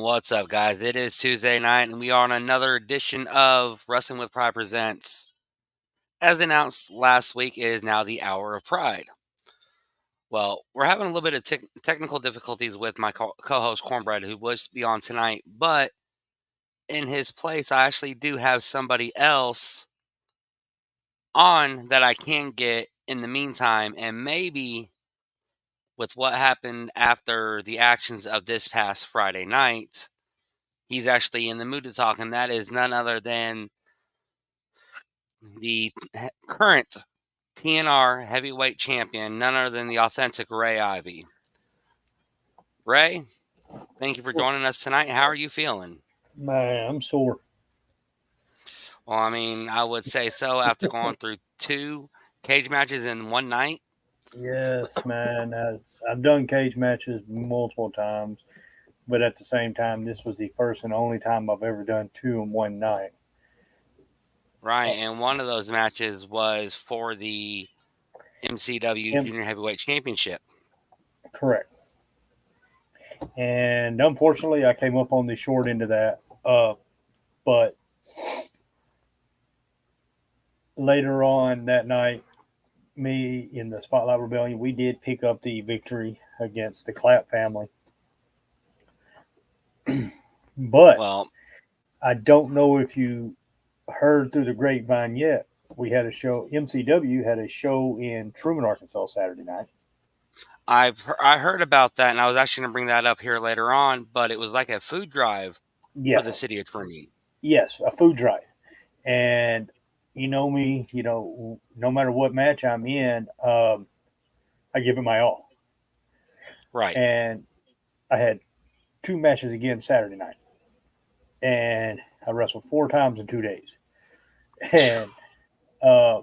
What's up, guys? It is Tuesday night, and we are on another edition of Wrestling with Pride Presents. As announced last week, it is now the Hour of Pride. Well, we're having a little bit of technical difficulties with my co-host Cornbread, who was to be on tonight, but in his place, I actually do have somebody else on that I can get in the meantime, and maybe with what happened after the actions of this past Friday night, he's actually in the mood to talk, and that is none other than the current TNR heavyweight champion, none other than the authentic Ray Ivy. Ray, thank you for joining us tonight. How are you feeling? Man, I'm sore. Well, I mean, I would say so after going through 2 cage matches in one night. Yes, man. I've done cage matches multiple times, but at the same time, this was the first and only time I've ever done two in one night. Right, and one of those matches was for the MCW Yep, Junior Heavyweight Championship. correct. And unfortunately, I came up on the short end of that. But later on that night, me in the Spotlight Rebellion, we did pick up the victory against the Clapp family. But Well, I don't know if you heard through the grapevine yet. We had a show. MCW had a show in Truman, Arkansas, Saturday night. I heard about that, and I was actually going to bring that up here later on, but it was like a food drive for the Yes, city of Truman. yes, a food drive. And you know me, no matter what match I'm in, I give it my all. Right. And I had two matches again Saturday night, and I wrestled four times in 2 days. And uh,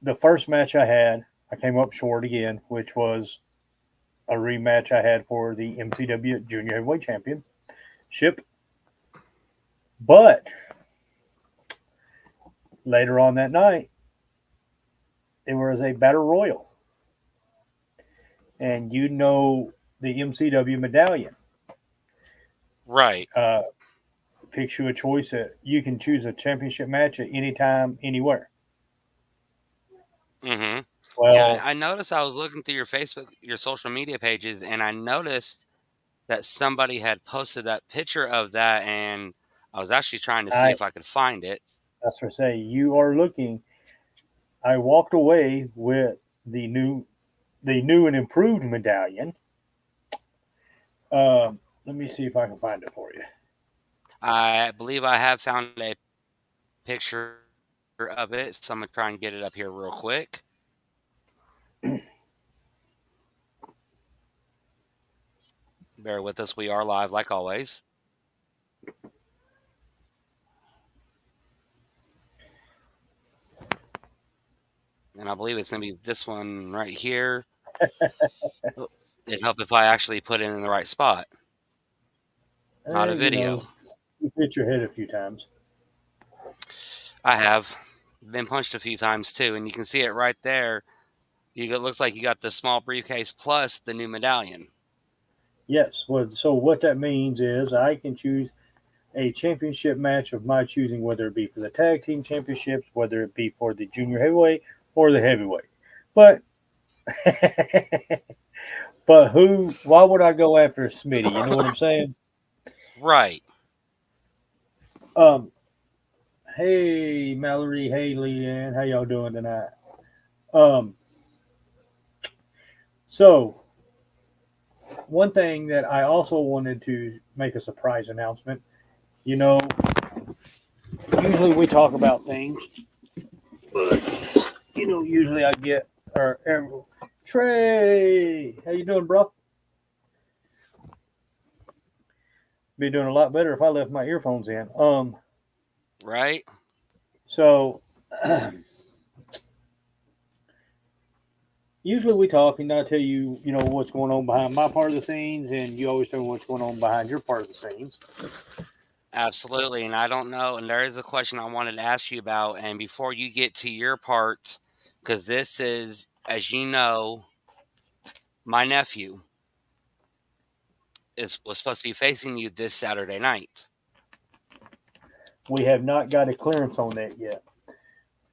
the first match I had, I came up short again, which was a rematch I had for the MCW Junior Heavyweight Championship. But later on that night, there was a battle royal, and the MCW medallion Right. uh, picks you a choice. You can choose a championship match at any time, anywhere. Mm-hmm. Yeah, Well, I noticed I was looking through your Facebook, your social media pages, and I noticed that somebody had posted that picture of that, and I was actually trying to see I if I could find it. that's what I say. You are looking. I walked away with the new and improved medallion. Let me see if I can find it for you. I believe I have found a picture of it, so I'm gonna try and get it up here real quick. Bear with us, we are live like always. And I believe it's gonna be this one right here. Oh, it'd help if I actually put it in the right spot, not a You know, video. you hit your head a few times. I have been punched a few times too, and you can see it right there. It looks like you got the small briefcase plus the new medallion. Yes. Well, so what that means is I can choose a championship match of my choosing, whether it be for the tag team championships, whether it be for the junior heavyweight or the heavyweight. But but who? Why would I go after Smitty? You know what I'm saying? Right. Um. Hey, Mallory. Hey, Leanne. How y'all doing tonight? Um. So one thing that I also wanted to make a surprise announcement. You know, usually we talk about things, but usually I get Trey. How you doing, bro? Be doing a lot better if I left my earphones in. Right. So usually we talk and I tell you, what's going on behind my part of the scenes, and you always tell me what's going on behind your part of the scenes. Absolutely. And I don't know. And there is a question I wanted to ask you about. And before you get to your part, because this is, as you know, my nephew. was supposed to be facing you this Saturday night. We have not got a clearance on that yet.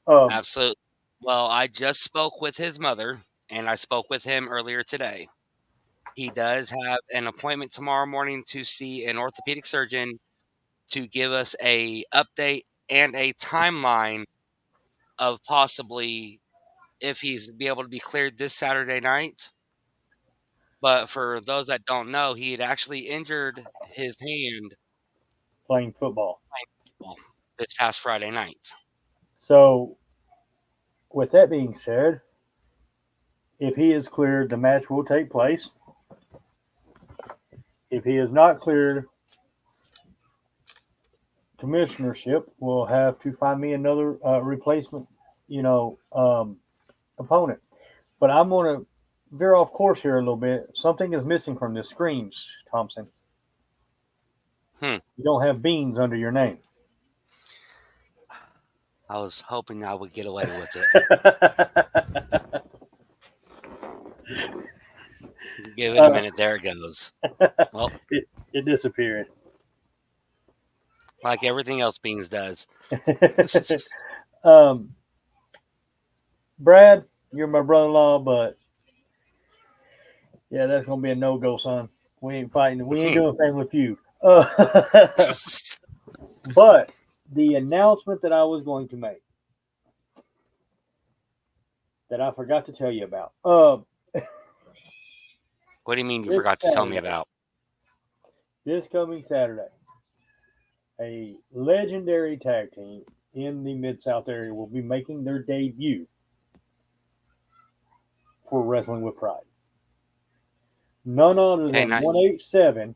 Absolutely. Well, I just spoke with his mother, and I spoke with him earlier today. He does have an appointment tomorrow morning to see an orthopedic surgeon to give us a update and a timeline of possibly if he's be able to be cleared this Saturday night. But for those that don't know, he had actually injured his hand playing football. well, this past Friday night. So, with that being said, if he is cleared, the match will take place. If he is not cleared, commissionership will have to find me another replacement, opponent. But I'm going to veer off course here a little bit. Something is missing from this screens, Thompson. Hmm. You don't have Beans under your name. I was hoping I would get away with it. Give it a minute. There it goes. Well, it disappeared. Like everything else Beans does. Brad, you're my brother-in-law, but yeah, that's gonna be a no-go, son. We ain't fighting. We ain't doing Family Feud. But the announcement that I was going to make that I forgot to tell you about. What do you mean you forgot to tell me about? This coming Saturday, a legendary tag team in the Mid-South area will be making their debut for Wrestling with Pride. None other than 187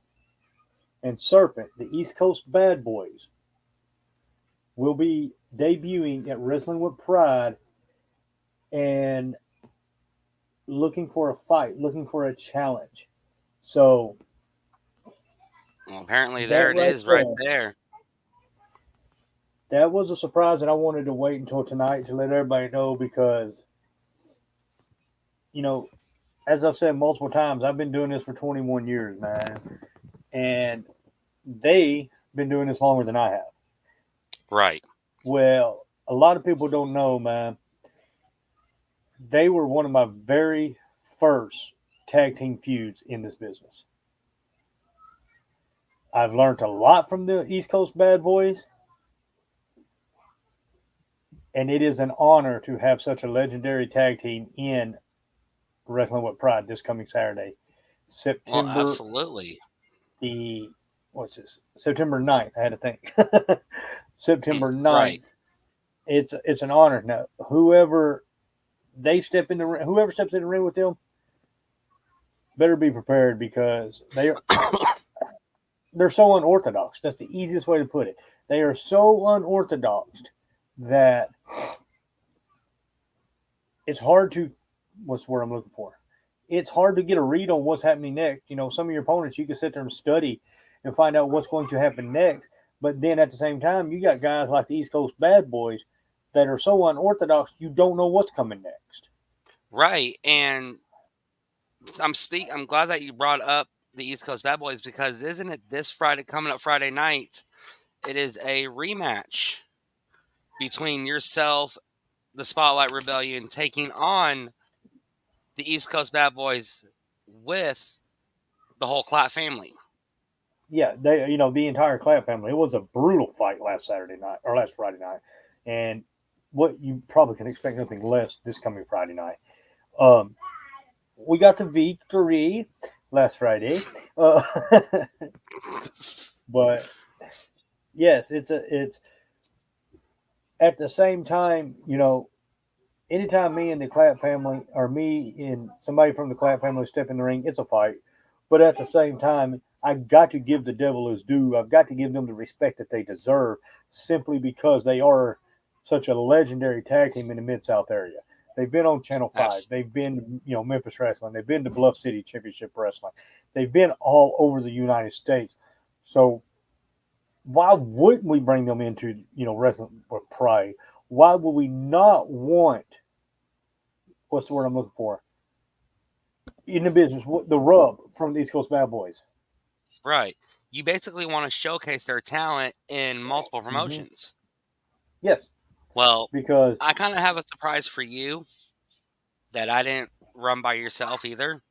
and Serpent, the East Coast Bad Boys, will be debuting at Wrestling with Pride and looking for a fight, looking for a challenge. So, well, apparently there it is right there. That was a surprise, and I wanted to wait until tonight to let everybody know because, as I've said multiple times, I've been doing this for 21 years, man. And they've been doing this longer than I have. Right. Well, a lot of people don't know, man. They were one of my very first tag team feuds in this business. I've learned a lot from the East Coast Bad Boys. And it is an honor to have such a legendary tag team in Wrestling with Pride this coming Saturday. September. Well, absolutely. September 9th, I had to think. September 9th. Right. It's an honor. Now, whoever steps in the ring with them better be prepared because they're so unorthodox. That's the easiest way to put it. They are so unorthodox that it's hard to what's the word I'm looking for? It's hard to get a read on what's happening next. Some of your opponents you can sit there and study and find out what's going to happen next. But then at the same time, you got guys like the East Coast Bad Boys that are so unorthodox you don't know what's coming next. Right. And I'm glad that you brought up the East Coast Bad Boys because isn't it this Friday coming up Friday night? It is a rematch between yourself, the Spotlight Rebellion, taking on the East Coast Bad Boys with the whole Clap family. Yeah, the entire Clap family. It was a brutal fight last Friday night, and what you probably can expect nothing less this coming Friday night. We got the victory last Friday, but yes, it's at the same time, anytime me and the Clap family or me and somebody from the Clap family step in the ring, it's a fight. But at the same time, I got to give the devil his due. I've got to give them the respect that they deserve simply because they are such a legendary tag team in the Mid-South area. They've been on Channel 5. Absolutely. They've been, Memphis Wrestling. They've been to Bluff City Championship Wrestling. They've been all over the United States. So why wouldn't we bring them into, Wrestling with Pride? Why would we not want, what's the word I'm looking for? In the business, the rub from the East Coast Bad Boys. Right. You basically want to showcase their talent in multiple Mm-hmm. promotions. Yes, Well, because I kind of have a surprise for you that I didn't run by yourself either.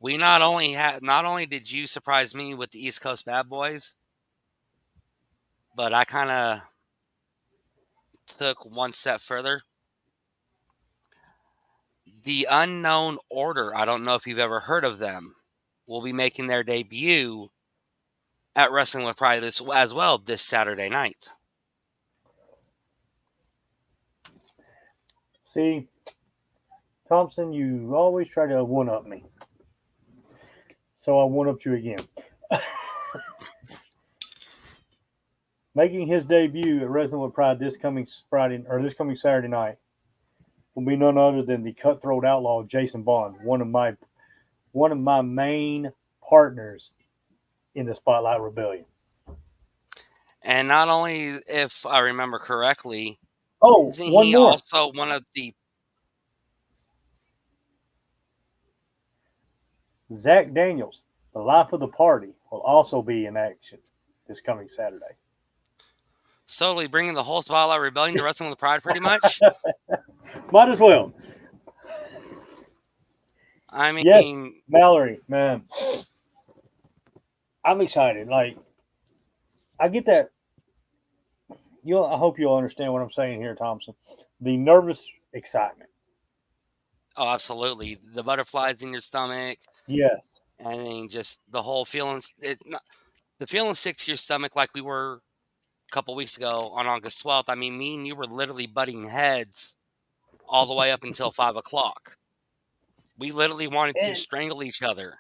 We not only did you surprise me with the East Coast Bad Boys, but I kind of took one step further. The Unknown Order, I don't know if you've ever heard of them, will be making their debut at Wrestling with Pride as well this Saturday night. see, Thompson, you always try to one up me, so I one upped you again. Making his debut at Wrestling with Pride this coming Saturday night will be none other than the cutthroat outlaw Jason Bond, one of my main partners in the Spotlight Rebellion. And not only, if I remember correctly, Oh, isn't one he more. also one of the Zach Daniels, the life of the party, will also be in action this coming Saturday. solely bringing the whole Spotlight Rebellion to Wrestling with Pride, pretty much? Might as well. I Yes, mean, Mallory, man. I'm excited. Like, I get that. I hope you'll understand what I'm saying here, Thompson. The nervous excitement. oh, absolutely. The butterflies in your stomach, Yes. I mean, just the whole feeling, the feeling sick to your stomach like we were a couple weeks ago on August 12th. I mean, me and you were literally butting heads all the way up until 5 o'clock. We literally wanted to And strangle each other.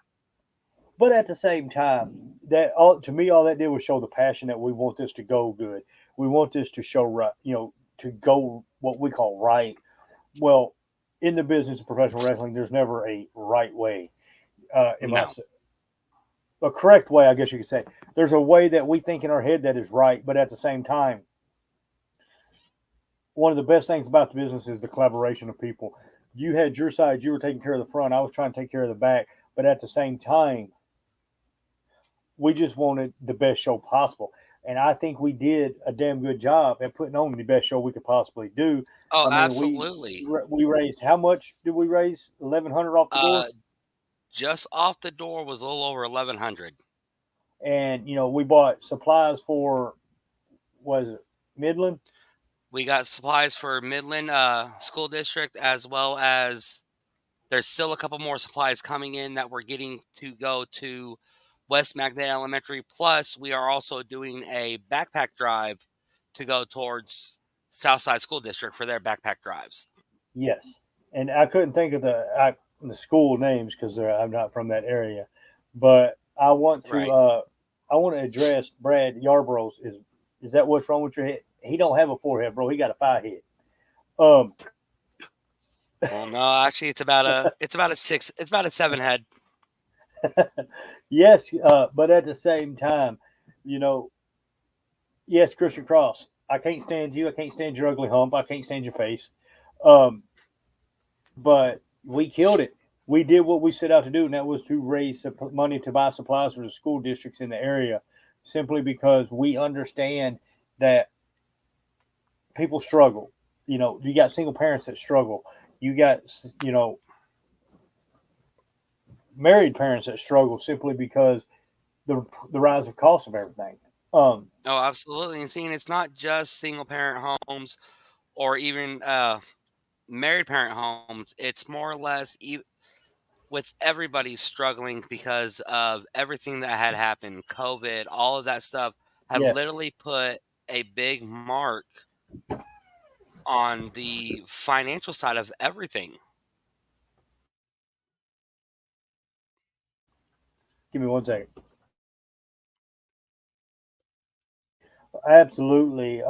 but at the same time, that all to me, all that did was show the passion that we want this to go good. We want this to show right, to go what we call right. Well, in the business of professional wrestling, there's never a right way. In my No, A correct way, I guess you could say. There's a way that we think in our head that is right, but at the same time, one of the best things about the business is the collaboration of people. You had your side, you were taking care of the front, I was trying to take care of the back, but at the same time, we just wanted the best show possible. And I think we did a damn good job at putting on the best show we could possibly do. oh, I mean, absolutely. we raised how much did we raise? 1,100 off the door, Uh, just off the door was a little over 1,100. and we bought supplies for was it Midland? We got supplies for Midland School District, as well as there's still a couple more supplies coming in that we're getting to go to West Magnet Elementary. Plus, we are also doing a backpack drive to go towards Southside School District for their backpack drives. Yes, and I couldn't think of the school names because I'm not from that area, but Right. I want to address Brad Yarborough's. Is that what's wrong with your head? He don't have a forehead, bro. He got a 5 head. Um, Well, no, actually, it's about a 7 head. yes, but at the same time, you know, yes, Christian Cross. I can't stand you. I can't stand your ugly hump. I can't stand your face. Um, but we killed it. We did what we set out to do, and that was to raise money to buy supplies for the school districts in the area, simply because we understand that people struggle. You got single parents that struggle. You got married parents that struggle simply because the rise of cost of everything. Um, Oh, absolutely. And seeing it's not just single parent homes or even married parent homes. It's more or less with everybody struggling because of everything that had happened, COVID, all of that stuff had yes, literally put a big mark on the financial side of everything. give me 1 second. Absolutely.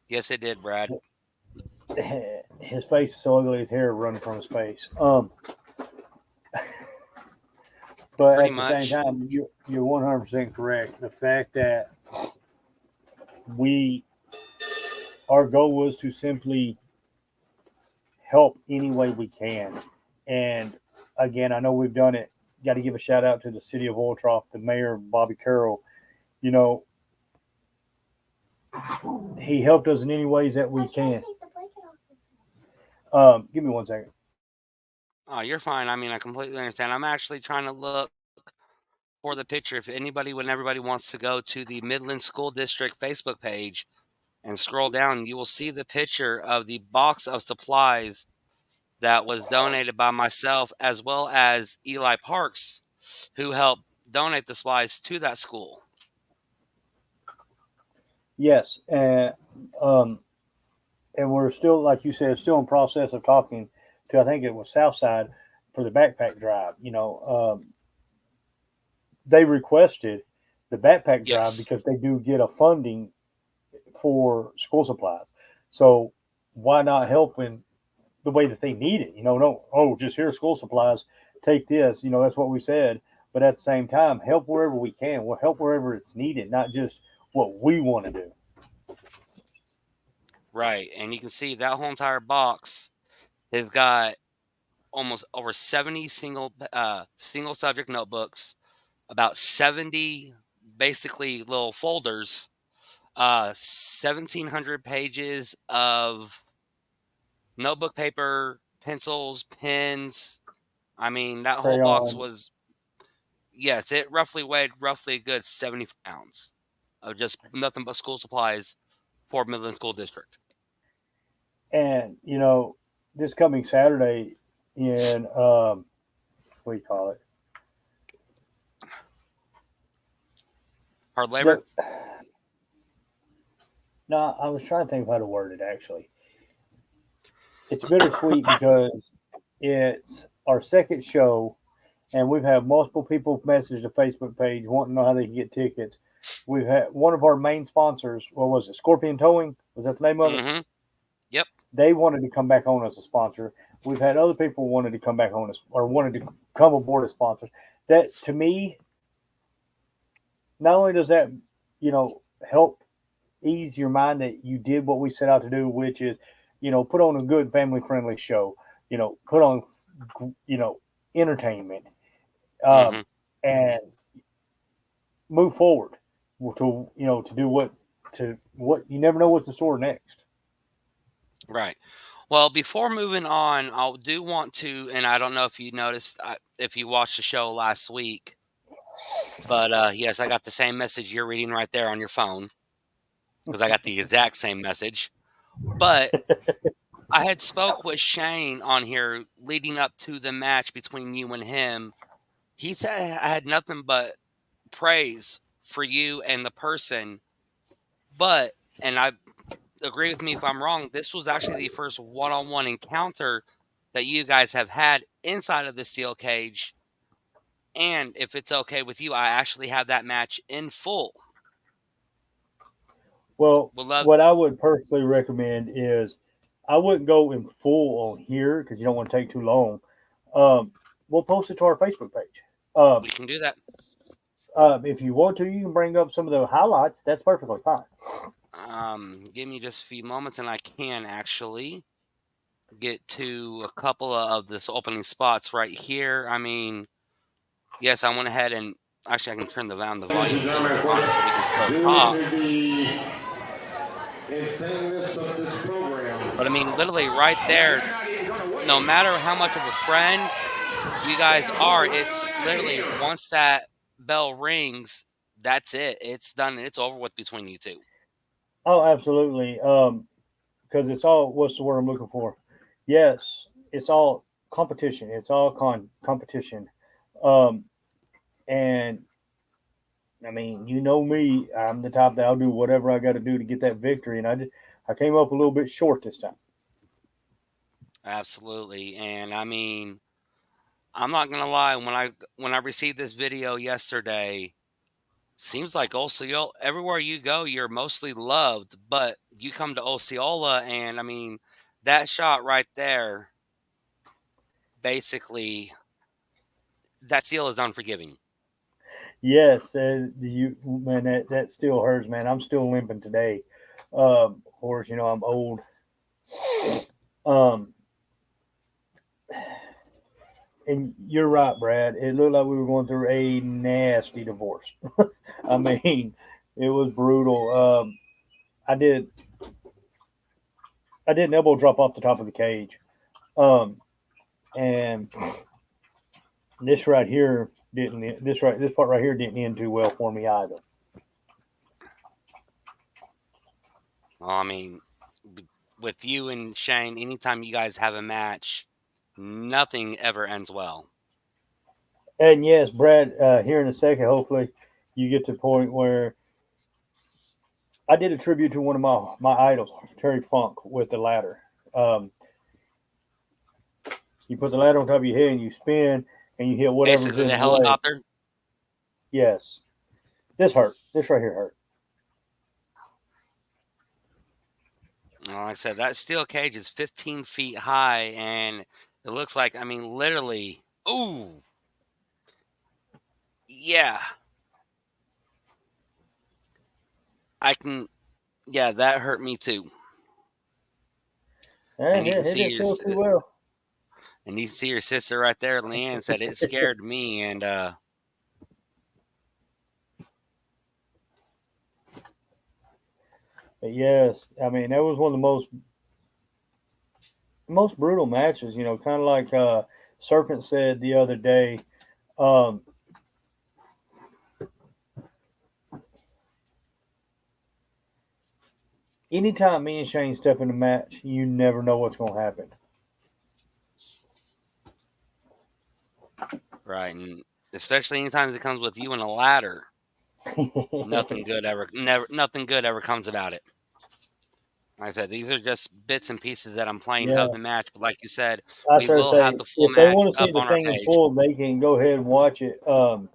Yes, it did, Brad. His face is so ugly, his hair running from his face. But Pretty at the same much. time, you're 100% correct. The fact that we our goal was to simply help any way we can, and again, I know we've done it got to give a shout out to the city of Oiltrough, the mayor Bobby Carroll. You know, he helped us in any ways that we can. Give me 1 second. Oh, you're fine. I mean, I completely understand. I'm actually trying to look for the picture. If anybody, when everybody wants to go to the Midland School District Facebook page and scroll down, you will see the picture of the box of supplies that was donated by myself as well as Eli Parks, who helped donate the supplies to that school. Yes, um, and we're still, like you said, still in process of talking to, I think it was Southside for the backpack drive. They requested the backpack drive Yes. because they do get a funding for school supplies. So why not help in the way that they need it? No, oh, just here's school supplies, take this. That's what we said. But at the same time, help wherever we can. We'll help wherever it's needed, not just what we want to do. Right. And you can see that whole entire box has got almost over 70 single subject notebooks, about 70 basically little folders, 1,700 pages of notebook paper, pencils, pens. I mean, that whole box Crayons. was, yes, it roughly weighed roughly a good 70 pounds of just nothing but school supplies for Midland School District. And this coming Saturday in what do you call it? Hard labor? No, I was trying to think of how to word it actually. It's bittersweet because it's our second show, and we've had multiple people message the Facebook page wanting to know how they can get tickets. We've had one of our main sponsors, what was it, Scorpion Towing? Was that the name of it? Mm-hmm. Yep. They wanted to come back on as a sponsor. We've had other people wanted to come back on as, or wanted to come aboard as sponsors. That, to me, not only does that, help ease your mind that you did what we set out to do, which is, put on a good family friendly show, put on, entertainment, Mm-hmm. and move forward to do what you never know what's in store next. Right. Well, before moving on, I do want to, and I don't know if you noticed, if you watched the show last week, but yes, I got the same message you're reading right there on your phone because I got the exact same message. But I had spoke with Shane on here leading up to the match between you and him. He said I had nothing but praise for you and the person, but and I agree with me if I'm wrong, this was actually the first one-on-one encounter that you guys have had inside of the steel cage. And if it's okay with you, I actually have that match in full. Well, Would love. what I would personally recommend is I wouldn't go in full on here because you don't want to take too long. Um, we'll post it to our Facebook page. We can do that. If you want to, you can bring up some of the highlights. That's perfectly fine. Give me just a few moments, and I can actually get to a couple of this opening spots right here. I mean, yes, I went ahead and actually I can turn down the volume a little bit on it so we can still talk. But I mean, literally right there, no matter how much of a friend you guys are, it's literally once that bell rings, that's it. It's done. It's over with between you two. Oh, absolutely. Because it's all, what's the word I'm looking for? Yes, it's all competition. It's all competition. Um, and I mean, you know me. I'm the type that I'll do whatever I got to do to get that victory. And I came up a little bit short this time. Absolutely. And I mean, I'm not gonna lie, when I received this video yesterday, seems like Osceola everywhere you go, you're mostly loved, but you come to Osceola and I mean, that shot right there, basically that seal is unforgiving. Yes, you man, that still hurts, man. I'm still limping today. Of course, I'm old. Um, And you're right, Brad. It looked like we were going through a nasty divorce. I mean, it was brutal. I did I did an elbow drop off the top of the cage, um, and this right here didn't. This part right here didn't end too well for me either. Well, I mean, with you and Shane, anytime you guys have a match, nothing ever ends well. And yes, Brad, here in a second, hopefully you get to the point where I did a tribute to one of my idols, Terry Funk, with the ladder. Um, you put the ladder on top of your head and you spin and you hit whatever's Basically, in the the way. helicopter. Yes, this hurt. This right here hurt. Like I said, that steel cage is 15 feet high, and it looks like, I mean, literally, ooh, yeah, I can, yeah, that hurt me too. And you can It see didn't feel too well. your sister right there. Leanne said it scared me, and But yes, I mean that was one of the most brutal matches. You know, kind of like Serpent said the other day. Um, Anytime me and Shane step in the match, you never know what's going to happen. right, and especially anytime it comes with you and a ladder, nothing good ever comes about it. Like I said, these are just bits and pieces that I'm playing Yeah, of the match, but like you said, I we sure will have say the full if they match want to see up the on our thing in page. full, they can go ahead and watch it. Put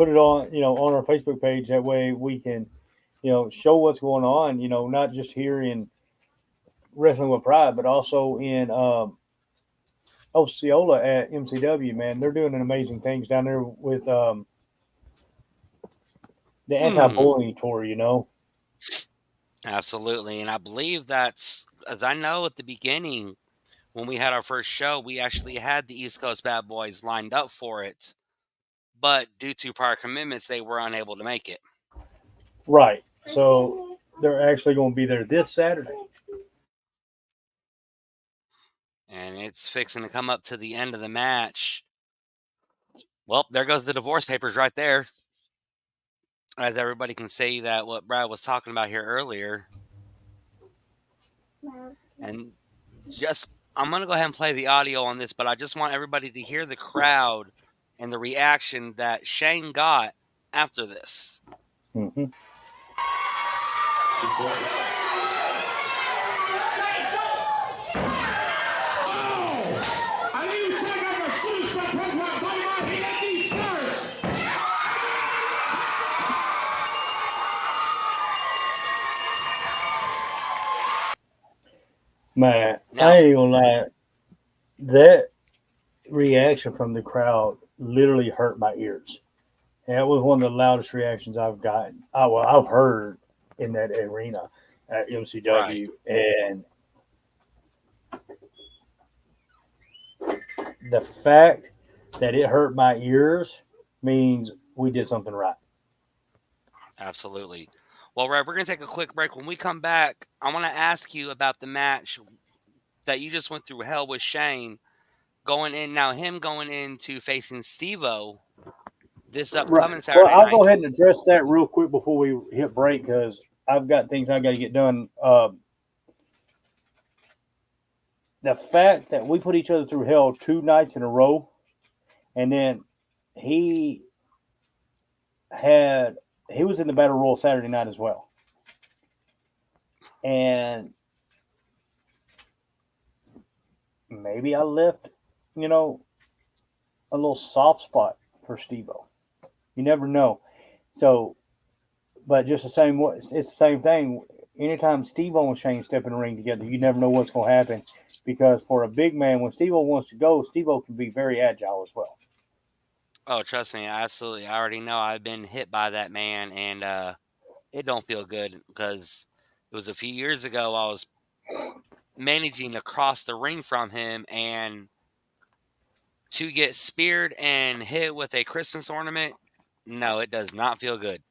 it on, on our Facebook page. That way we can, show what's going on. Not just here in Wrestling with Pride, but also in Osceola at MCW. Man, they're doing amazing things down there with the Hmm. anti-bullying tour. Absolutely. And I believe that's, as I know at the beginning, when we had our first show, we actually had the East Coast Bad Boys lined up for it. But due to prior commitments, they were unable to make it. Right. So they're actually going to be there this Saturday. And it's fixing to come up to the end of the match. Well, there goes the divorce papers right there. As everybody can see that what Brad was talking about here earlier. And I'm going to go ahead and play the audio on this, but I just want everybody to hear the crowd and the reaction that Shane got after this. Mm-hmm. Man, I Now, ain't gonna lie. That reaction from the crowd literally hurt my ears. And that was one of the loudest reactions I've gotten. I've heard in that arena at right. MCW, and the fact that it hurt my ears means we did something right. Absolutely. Well, Red, we're going to take a quick break. When we come back, I want to ask you about the match that you just went through hell with Shane going into facing Steve-O this Right. upcoming Well, Saturday I'll go night. ahead and address that real quick before we hit break because I've got things I got to get done. The fact that we put each other through hell 2 nights in a row, and then he had he was in the battle royal Saturday night as well, and maybe I left, you know, a little soft spot for Steve-O. You never know. So, but just the same, it's the same thing. Anytime Steve-O and Shane step in the ring together, you never know what's going to happen because for a big man, when Steve-O wants to go, Steve-O can be very agile as well. Oh, trust me, absolutely. I already know I've been hit by that man, and it don't feel good because it was a few years ago. I was managing to cross the ring from him, and to get speared and hit with a Christmas ornament, no, it does not feel good.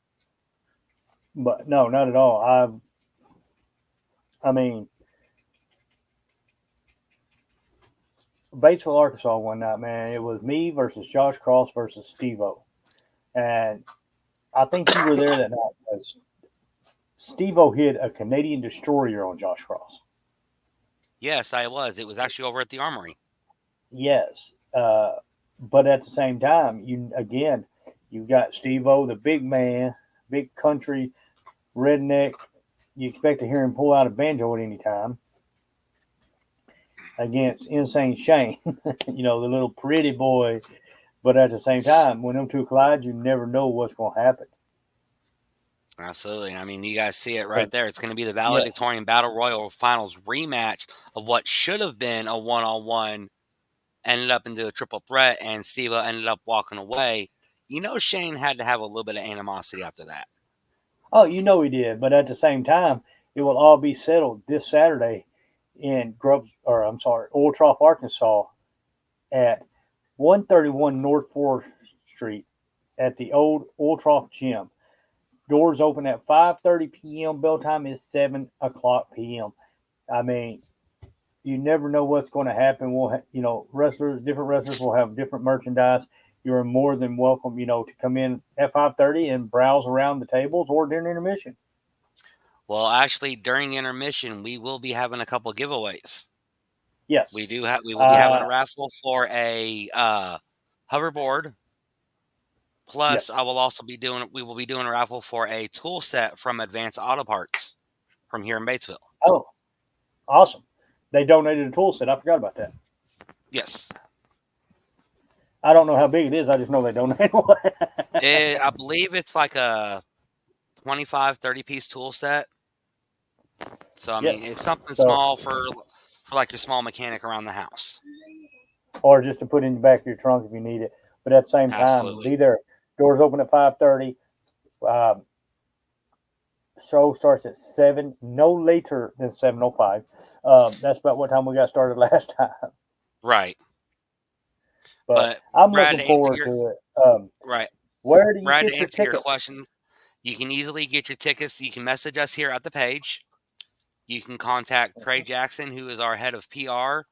But no, not at all. I mean, Batesville, Arkansas one night, man. It was me versus Josh Cross versus Steve-O. And I think you were there that night because Steve-O hit a Canadian destroyer on Josh Cross. Yes, I was. It was actually over at the Armory. Yes. But at the same time, you've got Steve-O, the big man, big country redneck. You expect to hear him pull out a banjo at any time against Insane Shane, the little pretty boy. But at the same time, when them two collide, you never know what's going to happen. Absolutely. I mean, you guys see it right there. It's going to be the Valedictorian Battle Royal Finals rematch of what should have been a one-on-one, ended up into a triple threat, and Steve ended up walking away. Shane had to have a little bit of animosity after that. Oh, he did. But at the same time, it will all be settled this Saturday in Old Trough, Arkansas at 131 North 4th Street at the old Old Trough Gym. Doors open at 5:30 p.m. Bell time is 7 o'clock p.m. I mean, you never know what's going to happen. Different wrestlers will have different merchandise. You're more than welcome, to come in at 5:30 and browse around the tables or during intermission. Well, actually, during intermission, we will be having a couple of giveaways. Yes, we will be having a raffle for a hoverboard. Plus, yes. We will be doing a raffle for a tool set from Advanced Auto Parts from here in Batesville. Oh, awesome. They donated a tool set. I forgot about that. Yes. I don't know how big it is. I just know they donated one. I believe it's like a 25, 30-piece tool set. So, I mean, it's something small for like your small mechanic around the house. Or just to put in the back of your trunk if you need it. But at the same time, be there. Doors open at 5:30. Show starts at 7, no later than 7:05. That's about what time we got started last time. Right. But I'm Brad, looking forward to it. Right. Where do you Brad, get your tickets? Your questions, you can easily get your tickets. You can message us here at the page. You can contact Trey Jackson, who is our head of PR.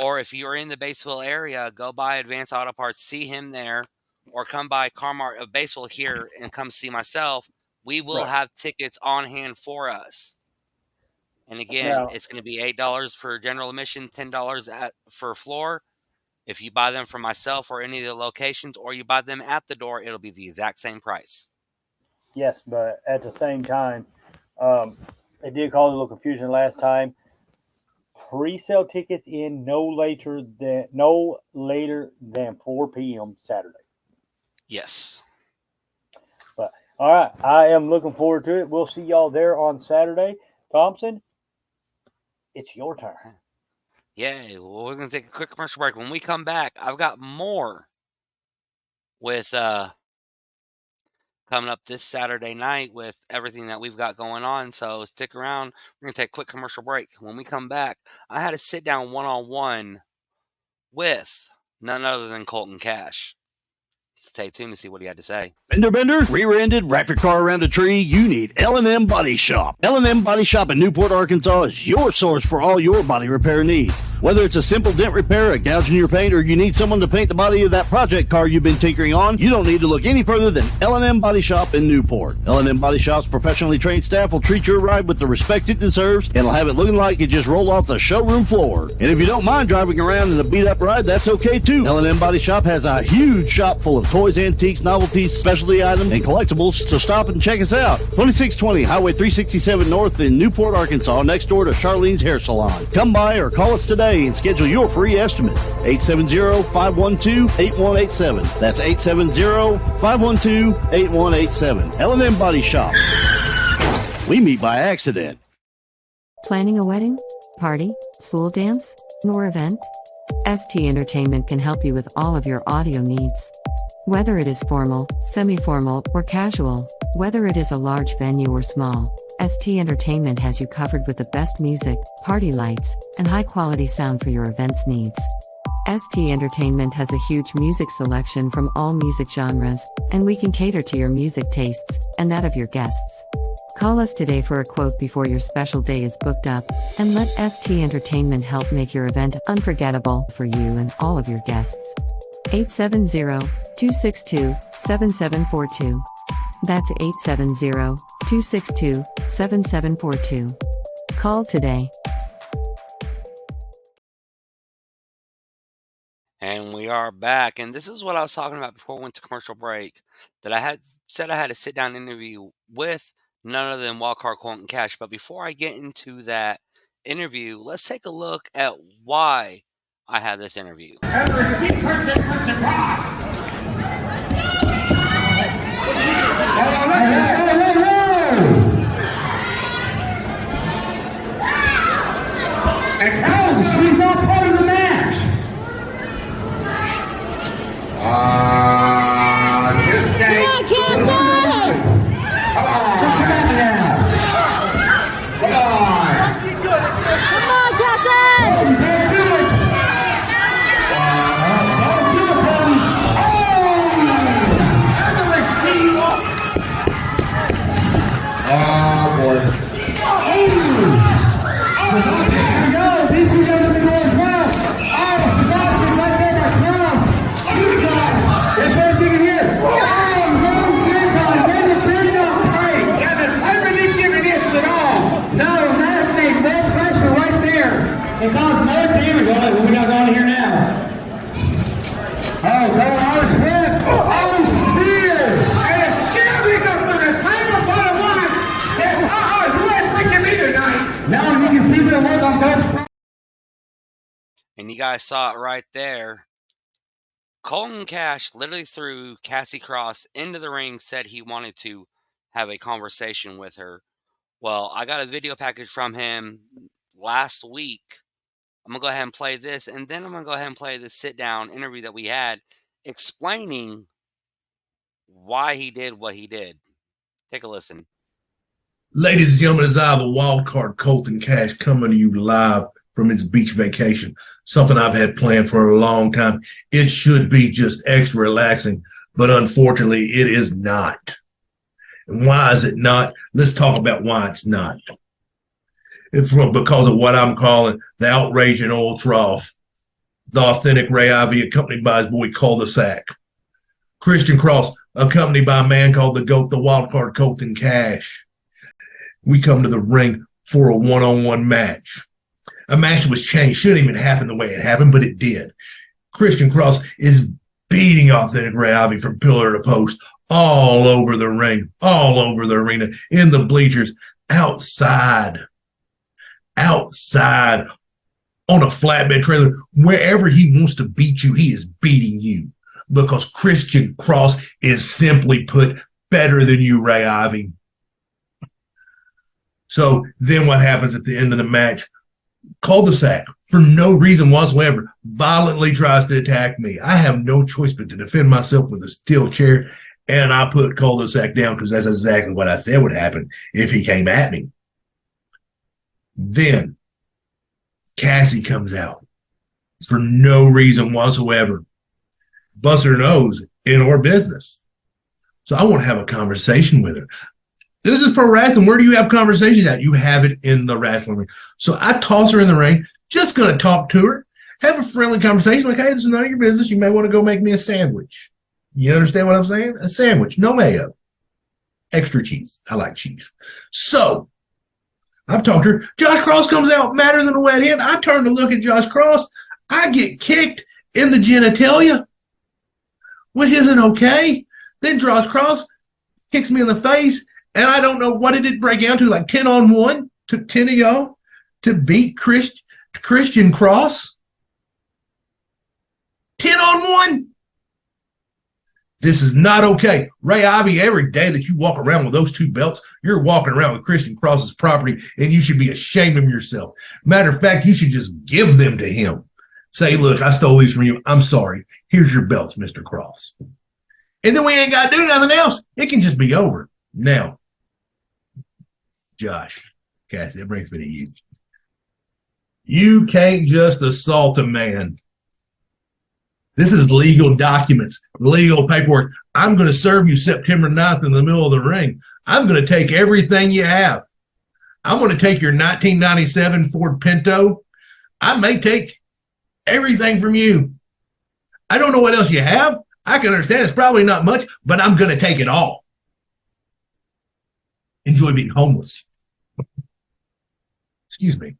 Or if you're in the Batesville area, go by Advanced Auto Parts, see him there. Or come by Car-Mart of Batesville here and come see myself. We will have tickets on hand for us. And again, it's going to be $8 for general admission, $10 for floor. If you buy them from myself or any of the locations, or you buy them at the door, it'll be the exact same price. Yes, but at the same time, it did cause a little confusion last time. Pre-sale tickets in no later than 4 p.m. Saturday. Yes. But all right, I am looking forward to it. We'll see y'all there on Saturday. Thompson, it's your turn. Yeah, well, we're going to take a quick commercial break. When we come back, I've got more with coming up this Saturday night with everything that we've got going on. So stick around. We're going to take a quick commercial break. When we come back, I had a sit-down one-on-one with none other than Colton Cash. Stay tuned to see what he had to say. Bender, rear-ended, wrap your car around a tree, you need L&M Body Shop. L&M Body Shop in Newport, Arkansas is your source for all your body repair needs. Whether it's a simple dent repair, a gouge in your paint, or you need someone to paint the body of that project car you've been tinkering on, you don't need to look any further than L&M Body Shop in Newport. L&M Body Shop's professionally trained staff will treat your ride with the respect it deserves, and will have it looking like it just rolled off the showroom floor. And if you don't mind driving around in a beat-up ride, that's okay too. L&M Body Shop has a huge shop full of toys, antiques, novelties, specialty items, and collectibles, so stop and check us out. 2620 Highway 367 North in Newport, Arkansas, next door to Charlene's Hair Salon. Come by or call us today and schedule your free estimate. 870-512-8187. That's 870-512-8187. L&M Body Shop. We meet by accident. Planning a wedding, party, school dance, or event? ST Entertainment can help you with all of your audio needs. Whether it is formal, semi-formal, or casual, whether it is a large venue or small, ST Entertainment has you covered with the best music, party lights, and high-quality sound for your events needs. ST Entertainment has a huge music selection from all music genres, and we can cater to your music tastes and that of your guests. Call us today for a quote before your special day is booked up, and let ST Entertainment help make your event unforgettable for you and all of your guests. 870-262-7742. That's 870-262-7742. Call today. And we are back. And this is what I was talking about before we went to commercial break. That I had said I had a sit-down interview with none other than Wildcard Colton Cash. But before I get into that interview, let's take a look at why I had this interview. And the receipt person across. And oh, she's not part of the match. This day. Come on, Kansas! Come on now. Come on. Come on, Cassie! You can't do it. Don't do it, buddy. Oh! And the receiver. Oh, boy. Here we go. These two guys are going to go as well. Oh, Sebastian right there by Cross. You guys. There's one thing in here. Oh, no sense on David Bruno. Hey, yeah, the timer didn't give an inch at all. No, that made no pressure right there. It caused more damage on it. We got going here now. Oh, go on, Swift. Oh, spear. And it's still because for the timer bottom line says, you ain't freaking me tonight. Now you can see the work on both. And you guys saw it right there. Colton Cash literally threw Cassie Cross into the ring, said he wanted to have a conversation with her. Well, I got a video package from him last week. I'm going to go ahead and play this, and then I'm going to go ahead and play the sit-down interview that we had explaining why he did what he did. Take a listen. Ladies and gentlemen, it's I, the wild card Colton Cash, coming to you live from its beach vacation, something I've had planned for a long time. It should be just extra relaxing, but unfortunately, it is not. And why is it not? Let's talk about why it's not. It's because of what I'm calling the outrage in Old Trough, the authentic Ray Ivy, accompanied by his boy Cul-de-sac. Christian Cross, accompanied by a man called the GOAT, the wild card Colton Cash. We come to the ring for a one-on-one match. A match that was changed. Shouldn't even happen the way it happened, but it did. Christian Cross is beating authentic Ray Ivy from pillar to post, all over the ring, all over the arena, in the bleachers, outside, on a flatbed trailer. Wherever he wants to beat you, he is beating you, because Christian Cross is, simply put, better than you, Ray Ivy. So then what happens at the end of the match? Cul-de-sac, for no reason whatsoever, violently tries to attack me. I have no choice but to defend myself with a steel chair, and I put Cul-de-sac down because that's exactly what I said would happen if he came at me. Then Cassie comes out for no reason whatsoever, busts her nose in our business. So I want to have a conversation with her. This is pro wrestling. Where do you have conversations at? You have it in the wrestling ring. So I toss her in the ring, just going to talk to her, have a friendly conversation like, hey, this is none of your business. You may want to go make me a sandwich. You understand what I'm saying? A sandwich, no mayo, extra cheese. I like cheese. So I've talked to her. Josh Cross comes out madder than a wet hen. I turn to look at Josh Cross. I get kicked in the genitalia, which isn't okay. Then Josh Cross kicks me in the face. And I don't know what it did break down to, like 10-on-1, took 10 of y'all to beat Christian Cross. 10-on-1. This is not okay. Ray Ivy, every day that you walk around with those two belts, you're walking around with Christian Cross's property, and you should be ashamed of yourself. Matter of fact, you should just give them to him. Say, look, I stole these from you. I'm sorry. Here's your belts, Mr. Cross. And then we ain't got to do nothing else. It can just be over. Now, Josh, Cassie, it brings me to you. You can't just assault a man. This is legal documents, legal paperwork. I'm going to serve you September 9th in the middle of the ring. I'm going to take everything you have. I'm going to take your 1997 Ford Pinto. I may take everything from you. I don't know what else you have. I can understand it's probably not much, but I'm going to take it all. Enjoy being homeless. Excuse me.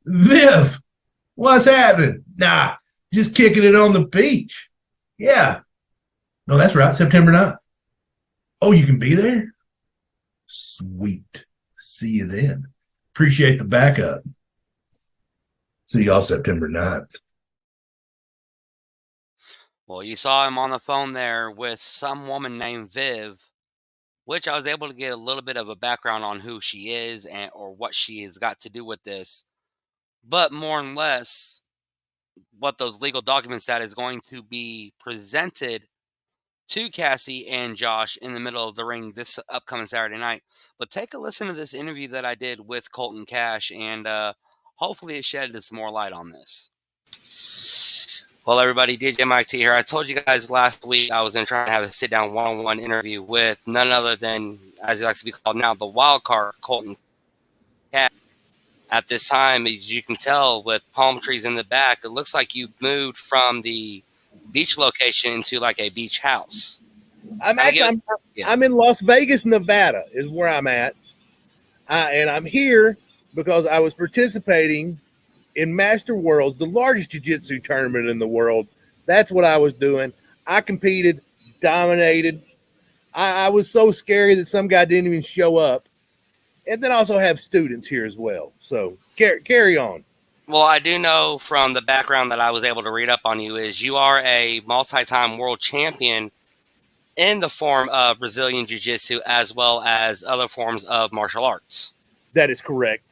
Viv, what's happening? Nah, just kicking it on the beach. Yeah. No, that's right, September 9th. Oh, you can be there? Sweet. See you then. Appreciate the backup. See y'all September 9th. Well, you saw him on the phone there with some woman named Viv, which I was able to get a little bit of a background on who she is and or what she has got to do with this. But more or less, what those legal documents that is going to be presented to Cassie and Josh in the middle of the ring this upcoming Saturday night. But take a listen to this interview that I did with Colton Cash, and hopefully it shedded some more light on this. Well, everybody, DJ Mike T here. I told you guys last week I was going to try to have a sit-down one-on-one interview with none other than, as he likes to be called now, the wild card, Colton Cash. At this time, as you can tell, with palm trees in the back, it looks like you moved from the beach location into like a beach house. I'm in Las Vegas, Nevada is where I'm at. And I'm here because I was participating in Master Worlds, the largest jiu-jitsu tournament in the world. That's what I was doing. I competed, dominated. I was so scary that some guy didn't even show up. And then also have students here as well. So carry on. Well, I do know from the background that I was able to read up on you is you are a multi-time world champion in the form of Brazilian Jiu-Jitsu as well as other forms of martial arts. That is correct.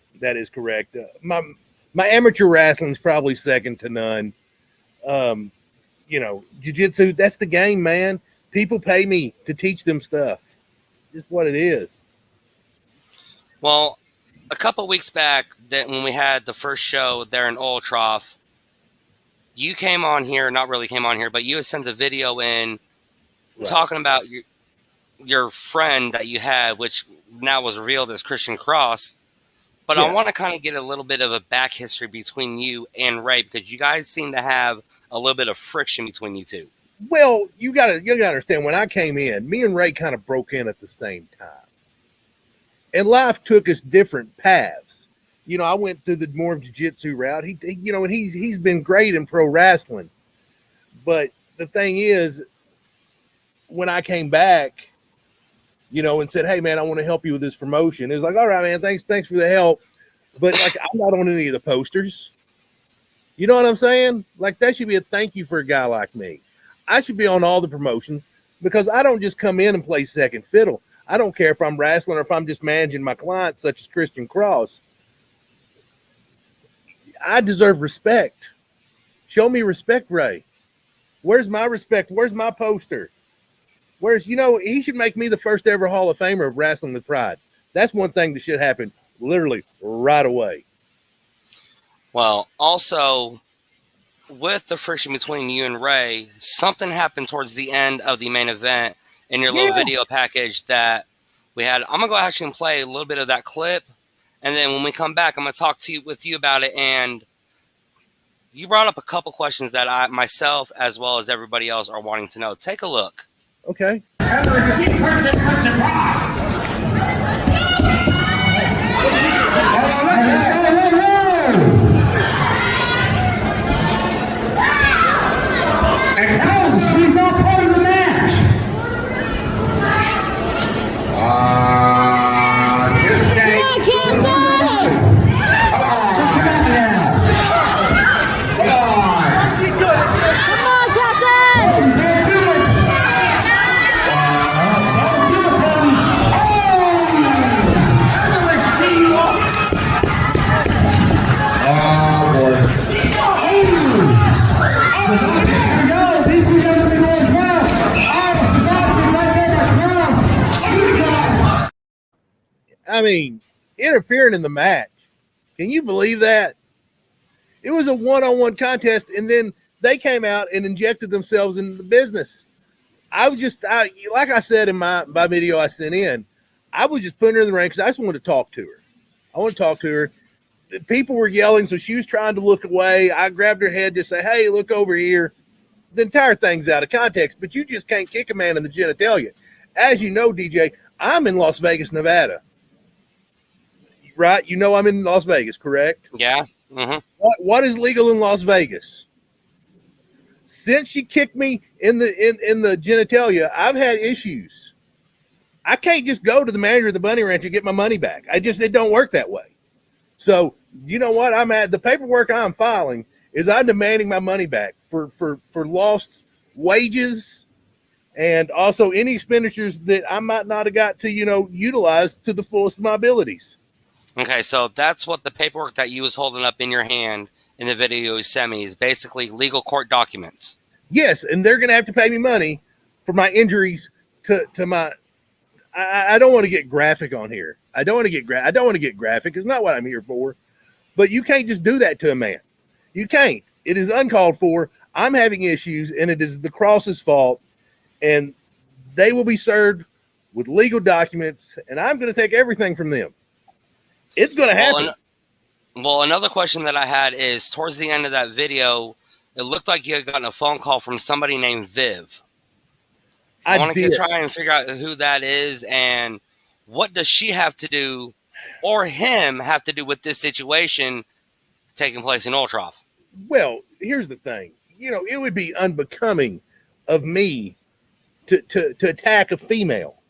My amateur wrestling is probably second to none. Jiu-Jitsu, that's the game, man. People pay me to teach them stuff. Just what it is. Well, a couple of weeks back, that when we had the first show there in Oil Trough, you came on here, not really came on here, but you had sent a video in talking about your friend that you had, which now was revealed as Christian Cross. But I want to kind of get a little bit of a back history between you and Ray, because you guys seem to have a little bit of friction between you two. Well, you gotta understand, when I came in, me and Ray kind of broke in at the same time. And life took us different paths. I went through the more jiu-jitsu route. And he's been great in pro wrestling. But the thing is, when I came back, and said, "Hey man, I want to help you with this promotion," it was like, "All right, man, thanks for the help." But like, I'm not on any of the posters. You know what I'm saying? Like, that should be a thank you for a guy like me. I should be on all the promotions because I don't just come in and play second fiddle. I don't care if I'm wrestling or if I'm just managing my clients, such as Christian Cross. I deserve respect. Show me respect, Ray. Where's my respect? Where's my poster? He should make me the first ever Hall of Famer of Wrestling with Pride. That's one thing that should happen literally right away. Well, also, with the friction between you and Ray, something happened towards the end of the main event in your little video package that we had. I'm going to go actually and play a little bit of that clip. And then when we come back, I'm going to talk with you about it. And you brought up a couple questions that I, myself, as well as everybody else, are wanting to know. Take a look. Okay. She's not part of the match. I mean, interfering in the match. Can you believe that? It was a one-on-one contest, and then they came out and injected themselves in the business. Like I said in my video I sent in, I was just putting her in the ring because I just wanted to talk to her. I want to talk to her. The people were yelling, so she was trying to look away. I grabbed her head to say, hey, look over here. The entire thing's out of context, but you just can't kick a man in the genitalia. As you know, DJ, I'm in Las Vegas, Nevada. Right? You know I'm in Las Vegas, correct? Yeah. Mm-hmm. What is legal in Las Vegas? Since she kicked me in the genitalia, I've had issues. I can't just go to the manager of the Bunny Ranch and get my money back. It don't work that way. So you know what? The paperwork I'm filing is I'm demanding my money back for lost wages and also any expenditures that I might not have got to, utilize to the fullest of my abilities. Okay, so that's what the paperwork that you was holding up in your hand in the video you sent me is basically legal court documents. Yes, and they're going to have to pay me money for my injuries to my. I don't want to get graphic on here. I don't want to get graphic. It's not what I'm here for. But you can't just do that to a man. You can't. It is uncalled for. I'm having issues, and it is the Cross's fault. And they will be served with legal documents, and I'm going to take everything from them. It's going to happen. Well, another question that I had is towards the end of that video, it looked like you had gotten a phone call from somebody named Viv. I want to try and figure out who that is and what does she have to do or him have to do with this situation taking place in Ultroff. Well, here's the thing. It would be unbecoming of me to attack a female.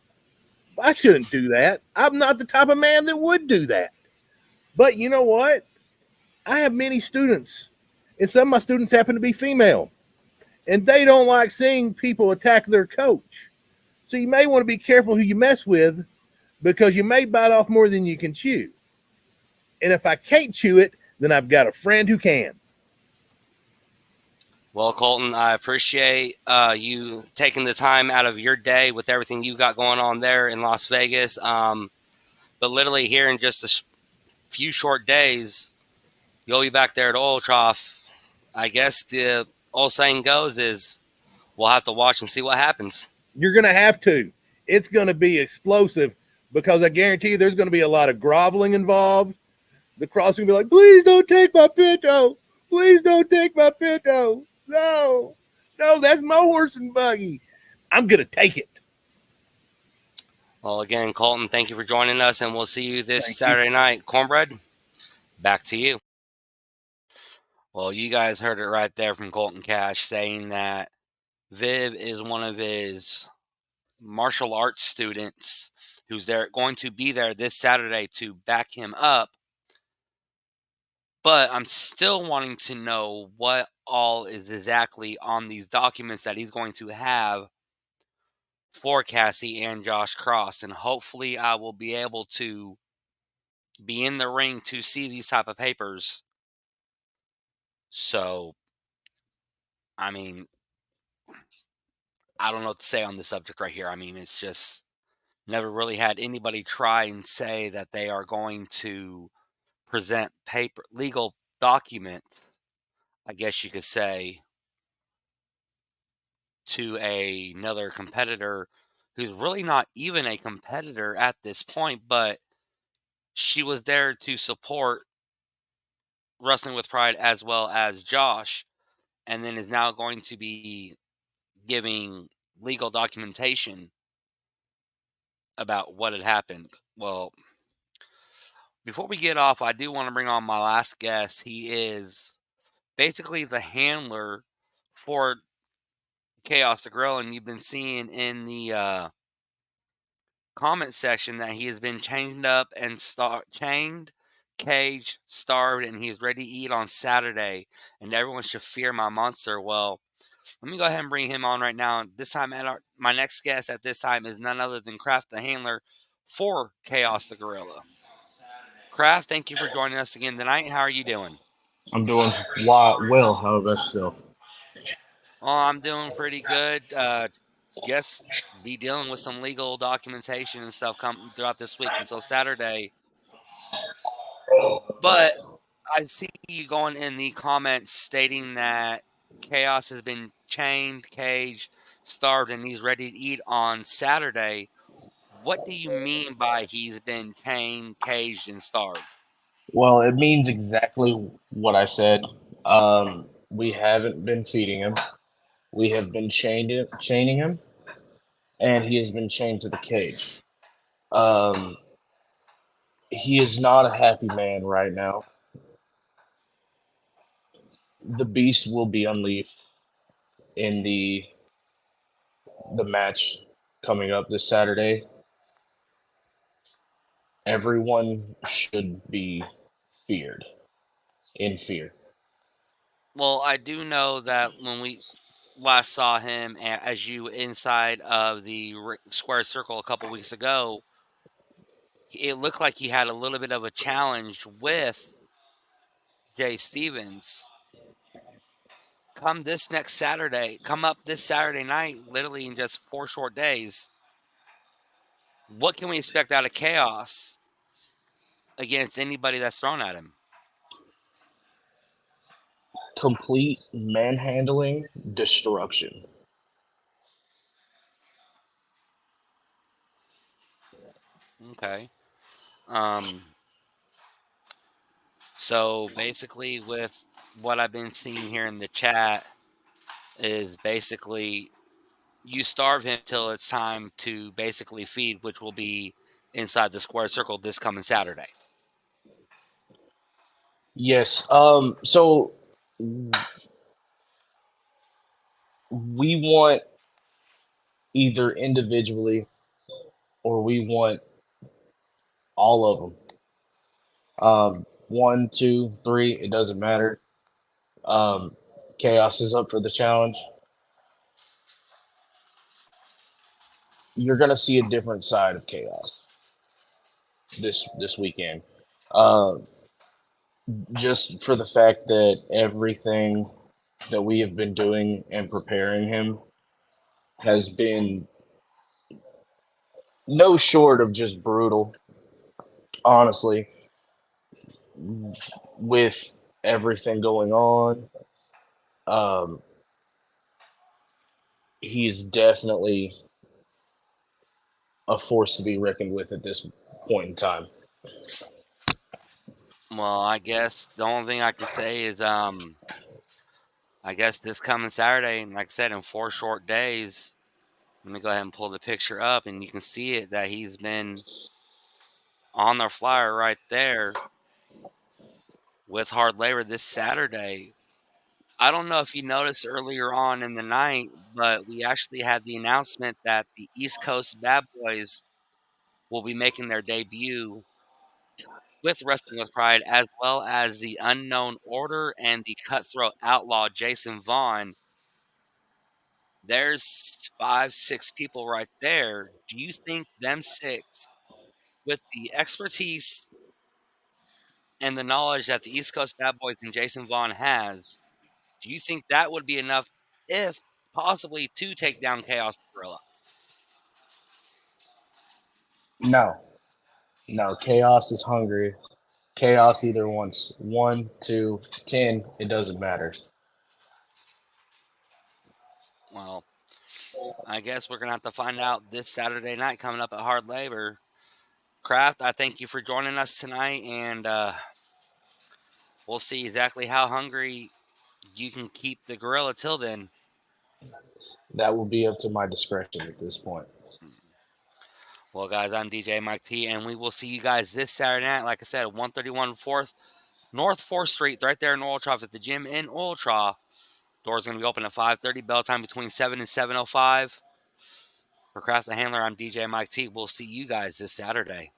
I shouldn't do that. I'm not the type of man that would do that. But you know what? I have many students, and some of my students happen to be female, and they don't like seeing people attack their coach. So you may want to be careful who you mess with because you may bite off more than you can chew. And if I can't chew it, then I've got a friend who can. Well, Colton, I appreciate you taking the time out of your day with everything you got going on there in Las Vegas. But literally here in just a few short days, you'll be back there at Ultroff. I guess the old saying goes is we'll have to watch and see what happens. You're going to have to. It's going to be explosive because I guarantee you there's going to be a lot of groveling involved. The Cross is going to be like, please don't take my Pinto. Please don't take my Pinto. No, that's my horse and buggy. I'm going to take it. Well, again, Colton, thank you for joining us, and we'll see you this Saturday night. Cornbread, back to you. Well, you guys heard it right there from Colton Cash saying that Viv is one of his martial arts students who's going to be there this Saturday to back him up. But I'm still wanting to know what all is exactly on these documents that he's going to have for Cassie and Josh Cross. And hopefully I will be able to be in the ring to see these type of papers. So, I mean, I don't know what to say on this subject right here. I mean, it's just never really had anybody try and say that they are going to present legal documents, I guess you could say, to another competitor who's really not even a competitor at this point, but she was there to support Wrestling with Pride as well as Josh, and then is now going to be giving legal documentation about what had happened. Well, before we get off, I do want to bring on my last guest. He is basically the handler for Chaos the Gorilla, and you've been seeing in the comment section that he has been chained up and chained, caged, starved, and he's ready to eat on Saturday, and everyone should fear my monster. Well, let me go ahead and bring him on right now. This time, my next guest at this time is none other than Kraft the handler for Chaos the Gorilla. Kraft, thank you for joining us again tonight. How are you doing? I'm doing well. How about yourself? Oh, I'm doing pretty good. guess be dealing with some legal documentation and stuff come throughout this week until Saturday. But I see you going in the comments stating that Chaos has been chained, caged, starved, and he's ready to eat on Saturday. What do you mean by he's been chained, caged, and starved? Well, it means exactly what I said. We haven't been feeding him. We have been chaining him, and he has been chained to the cage. He is not a happy man right now. The beast will be unleashed in the match coming up this Saturday. Everyone should be in fear. Well, I do know that when we last saw him as you inside of the square circle a couple weeks ago, it looked like he had a little bit of a challenge with Jay Stevens. Come up this Saturday night, literally in just 4 short days, what can we expect out of Chaos against anybody that's thrown at him? Complete manhandling, destruction. Okay. So basically, with what I've been seeing here in the chat, is basically you starve him till it's time to basically feed, which will be inside the square circle this coming Saturday. Yes. So we want either individually or we want all of them. 1, 2, 3, it doesn't matter. Chaos is up for the challenge. You're gonna see a different side of Chaos this weekend. Just for the fact that everything that we have been doing and preparing him has been no short of just brutal, honestly, with everything going on. He's definitely a force to be reckoned with at this point in time. Well, I guess the only thing I can say is, I guess this coming Saturday, and like I said, in 4 short days, let me go ahead and pull the picture up, and you can see it that he's been on their flyer right there with hard labor this Saturday. I don't know if you noticed earlier on in the night, but we actually had the announcement that the East Coast Bad Boys will be making their debut with Wrestling with Pride, as well as the Unknown Order and the Cutthroat Outlaw Jason Vaughn. There's 5, 6 people right there. Do you think them 6, with the expertise and the knowledge that the East Coast Bad Boys and Jason Vaughn has, do you think that would be enough, if possibly, to take down Chaos Gorilla? No, Chaos is hungry. Chaos either wants 1, 2, 10. It doesn't matter. Well, I guess we're going to have to find out this Saturday night coming up at Hard Labor. Kraft, I thank you for joining us tonight, and we'll see exactly how hungry you can keep the gorilla till then. That will be up to my discretion at this point. Well, guys, I'm DJ Mike T, and we will see you guys this Saturday night. Like I said, 131 North 4th Street, right there in Oil Trough at the gym in Oil Trough. Doors going to be open at 5:30. Bell time between 7 and 7:05. For Kraft the Handler, I'm DJ Mike T. We'll see you guys this Saturday.